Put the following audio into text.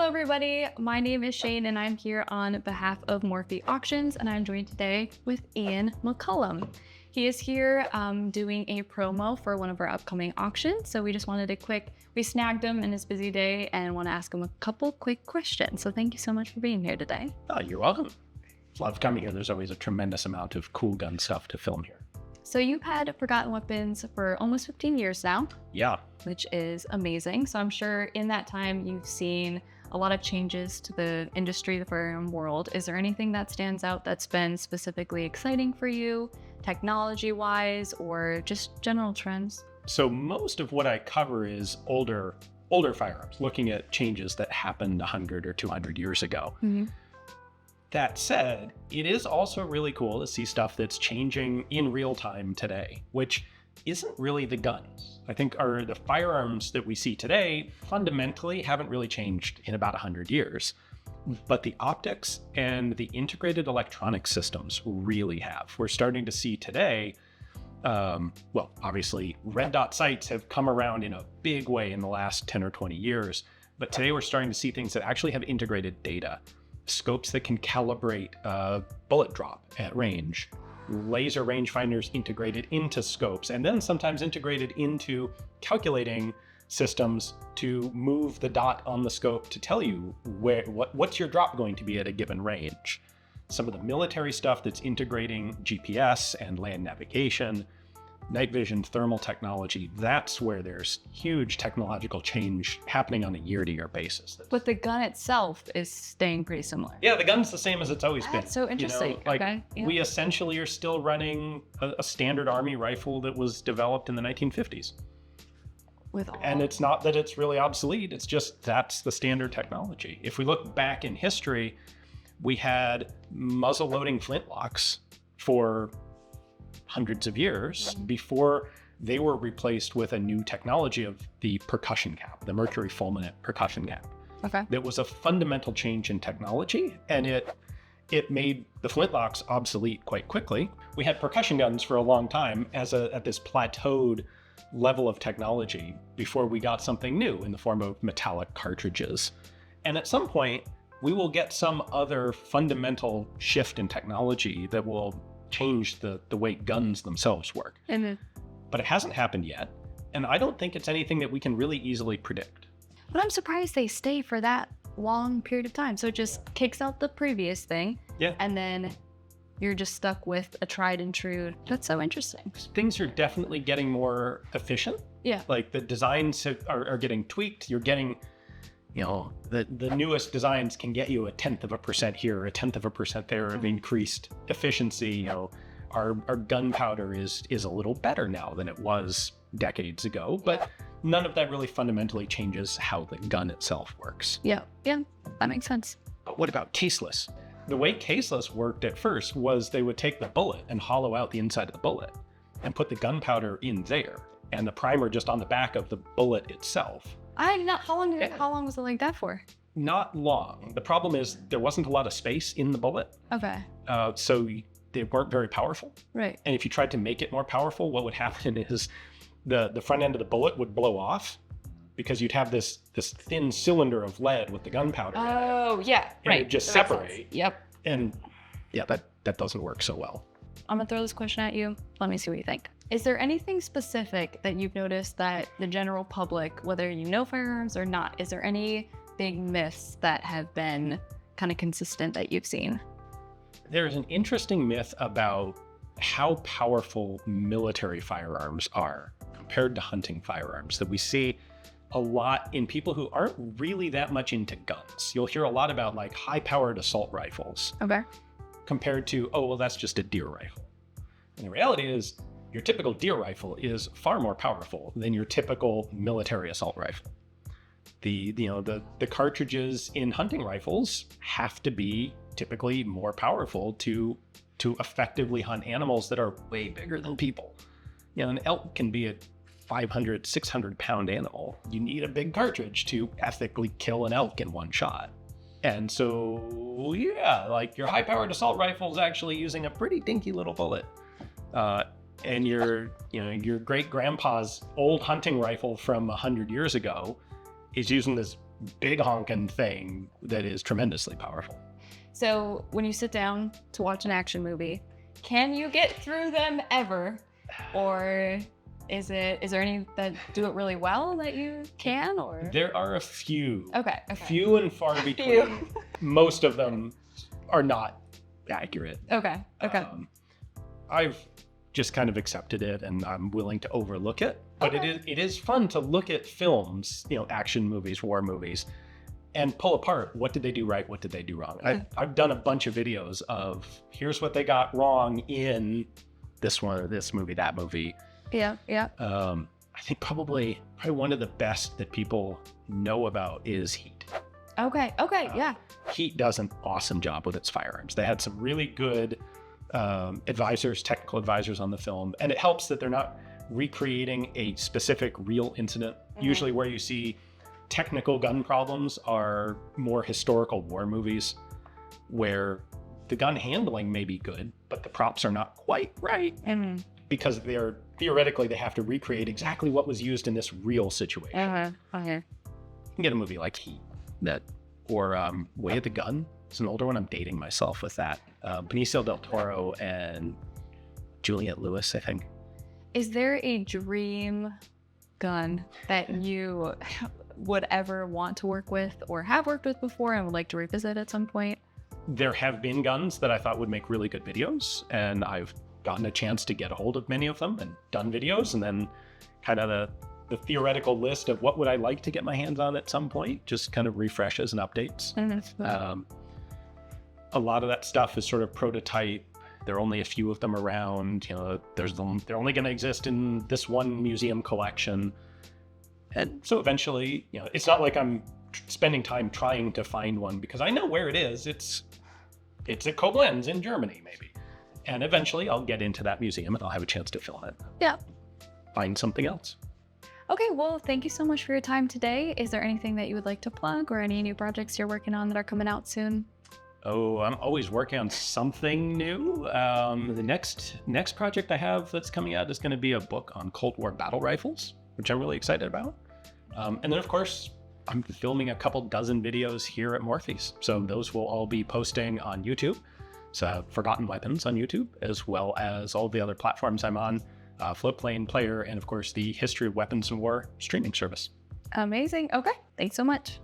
everybody. My name is Shane and I'm here on behalf of Morphy Auctions, and I'm joined today with Ian McCollum. He is here doing a promo for one of our upcoming auctions. So we just wanted we snagged him in his busy day and want to ask him a couple quick questions. So thank you so much for being here today. Oh, you're welcome. Love coming here. There's always a tremendous amount of cool gun stuff to film here. So you've had Forgotten Weapons for almost 15 years now. Yeah. Which is amazing. So I'm sure in that time you've seen a lot of changes to the industry, the firearm world. Is there anything that stands out that's been specifically exciting for you, technology-wise, or just general trends? So most of what I cover is older firearms, looking at changes that happened 100 or 200 years ago. Mm-hmm. That said, it is also really cool to see stuff that's changing in real time today, which isn't really the guns. I think the firearms that we see today fundamentally haven't really changed in about 100 years, but the optics and the integrated electronic systems really have. We're starting to see today, well, obviously red dot sights have come around in a big way in the last 10 or 20 years, but today we're starting to see things that actually have integrated data. Scopes that can calibrate bullet drop at range, laser rangefinders integrated into scopes, and then sometimes integrated into calculating systems to move the dot on the scope to tell you what's your drop going to be at a given range. Some of the military stuff that's integrating GPS and land navigation, night vision, thermal technology, that's where there's huge technological change happening on a year-to-year basis. But the gun itself is staying pretty similar. Yeah, the gun's the same as it's always been. That's so interesting. Okay. Yeah. We essentially are still running a standard Army rifle that was developed in the 1950s. And it's not that it's really obsolete, it's just that's the standard technology. If we look back in history, we had muzzle-loading flintlocks for hundreds of years before they were replaced with a new technology of the percussion cap, the mercury fulminate percussion cap. Okay. That was a fundamental change in technology, and it made the flintlocks obsolete quite quickly. We had percussion guns for a long time at this plateaued level of technology before we got something new in the form of metallic cartridges. And at some point, we will get some other fundamental shift in technology that will change the way guns themselves work. But it hasn't happened yet, and I don't think it's anything that we can really easily predict. But I'm surprised they stay for that long period of time. So it just kicks out the previous thing, and then you're just stuck with a tried and true. That's so interesting. Things are definitely getting more efficient. Yeah. Like the designs are getting tweaked. You're getting, the newest designs can get you 0.1% here, 0.1% there of increased efficiency. Our gunpowder is a little better now than it was decades ago, but none of that really fundamentally changes how the gun itself works. Yeah, that makes sense. But what about caseless? The way caseless worked at first was they would take the bullet and hollow out the inside of the bullet and put the gunpowder in there, and the primer just on the back of the bullet itself. How long was it like that for? Not long. The problem is there wasn't a lot of space in the bullet. Okay. So they weren't very powerful. Right. And if you tried to make it more powerful, what would happen is the front end of the bullet would blow off because you'd have this thin cylinder of lead with the gunpowder. Oh, yeah. And it'd just separate. Yep. And yeah, that doesn't work so well. I'm gonna throw this question at you. Let me see what you think. Is there anything specific that you've noticed that the general public, whether you know firearms or not, is there any big myths that have been kind of consistent that you've seen? There's an interesting myth about how powerful military firearms are compared to hunting firearms that we see a lot in people who aren't really that much into guns. You'll hear a lot about like high-powered assault rifles. Okay. Compared to, oh, well, that's just a deer rifle. And the reality is, your typical deer rifle is far more powerful than your typical military assault rifle. The cartridges in hunting rifles have to be typically more powerful to effectively hunt animals that are way bigger than people. An elk can be a 500, 600 pound animal. You need a big cartridge to ethically kill an elk in one shot. And so, yeah, like your high-powered assault rifle is actually using a pretty dinky little bullet. And your great grandpa's old hunting rifle from 100 years ago is using this big honking thing that is tremendously powerful. So when you sit down to watch an action movie, can you get through them ever? Or is there any that do it really well that you can? Or There are a few. Okay. Few and far between. Most of them are not accurate. Okay. I've just kind of accepted it, and I'm willing to overlook it. But it is fun to look at films, action movies, war movies, and pull apart what did they do right, what did they do wrong. I've done a bunch of videos of here's what they got wrong in this one or this movie, that movie. Yeah. I think probably one of the best that people know about is Heat. Okay. Yeah. Heat does an awesome job with its firearms. They had some really good technical advisors on the film, and it helps that they're not recreating a specific real incident. Usually where you see technical gun problems are more historical war movies where the gun handling may be good, but the props are not quite right because theoretically they have to recreate exactly what was used in this real situation. You can get a movie like Heat or Way of the Gun. It's an older one. I'm dating myself with that. Benicio del Toro and Juliette Lewis, I think. Is there a dream gun that you would ever want to work with or have worked with before and would like to revisit at some point? There have been guns that I thought would make really good videos, and I've gotten a chance to get a hold of many of them and done videos, and then kind of the theoretical list of what would I like to get my hands on at some point just kind of refreshes and updates. A lot of that stuff is sort of prototype. There are only a few of them around. They're only going to exist in this one museum collection. And so eventually, it's not like I'm spending time trying to find one because I know where it is. It's at Koblenz in Germany, maybe. And eventually I'll get into that museum and I'll have a chance to film it. Yeah. Find something else. Okay, well, thank you so much for your time today. Is there anything that you would like to plug or any new projects you're working on that are coming out soon? Oh, I'm always working on something new. The next project I have that's coming out is going to be a book on Cold War battle rifles, which I'm really excited about. And then, of course, I'm filming a couple dozen videos here at Morphy's. So those will all be posting on YouTube. So Forgotten Weapons on YouTube, as well as all the other platforms I'm on, Floatplane Player, and of course the History of Weapons and War streaming service. Amazing. Okay, thanks so much.